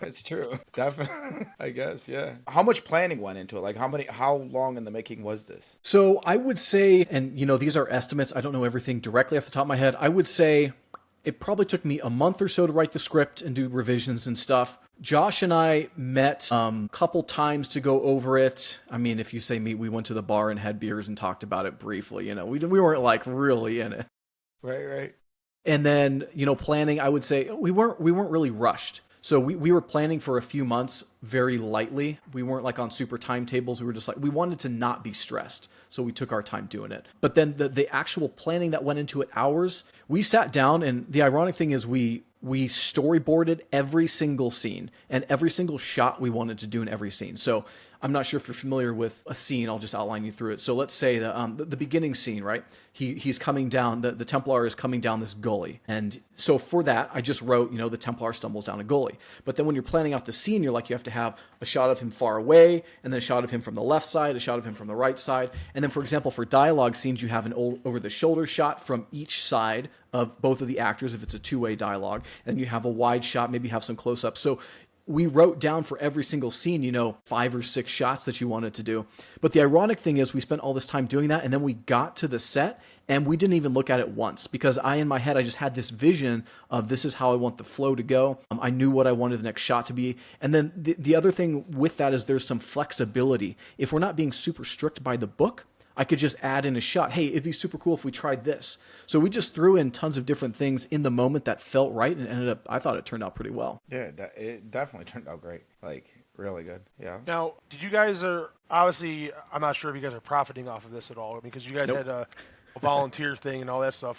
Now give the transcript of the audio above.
It's true. Definitely. I guess, yeah. How much planning went into it? Like how long in the making was this? So I would say, and these are estimates. I don't know everything directly off the top of my head. I would say it probably took me a month or so to write the script and do revisions and stuff. Josh and I met a couple times to go over it. I mean, if you say meet, we went to the bar and had beers and talked about it briefly. We weren't like really in it. Right, right. And then, planning, I would say we weren't really rushed. So we were planning for a few months very lightly. We weren't like on super timetables. We were just like, we wanted to not be stressed. So we took our time doing it. But then the actual planning that went into it, hours, we sat down, and the ironic thing is we storyboarded every single scene and every single shot we wanted to do in every scene. So I'm not sure if you're familiar with a scene. I'll just outline you through it. So let's say the beginning scene, right? He's coming down. The Templar is coming down this gully, and so for that, I just wrote, the Templar stumbles down a gully. But then when you're planning out the scene, you're like, you have to have a shot of him far away, and then a shot of him from the left side, a shot of him from the right side, and then, for example, for dialogue scenes, you have an over the shoulder shot from each side of both of the actors if it's a two-way dialogue, and you have a wide shot, maybe have some close-ups. So we wrote down for every single scene, 5 or 6 shots that you wanted to do. But the ironic thing is we spent all this time doing that, and then we got to the set and we didn't even look at it once, because in my head, I just had this vision of this is how I want the flow to go. I knew what I wanted the next shot to be. And then the other thing with that is there's some flexibility. If we're not being super strict by the book, I could just add in a shot. Hey, it'd be super cool if we tried this. So we just threw in tons of different things in the moment that felt right, and ended up, I thought it turned out pretty well. Yeah, it definitely turned out great. Like really good. Yeah. Now, did you guys are obviously? I'm not sure if you guys are profiting off of this at all because you guys Nope. had a volunteer thing and all that stuff.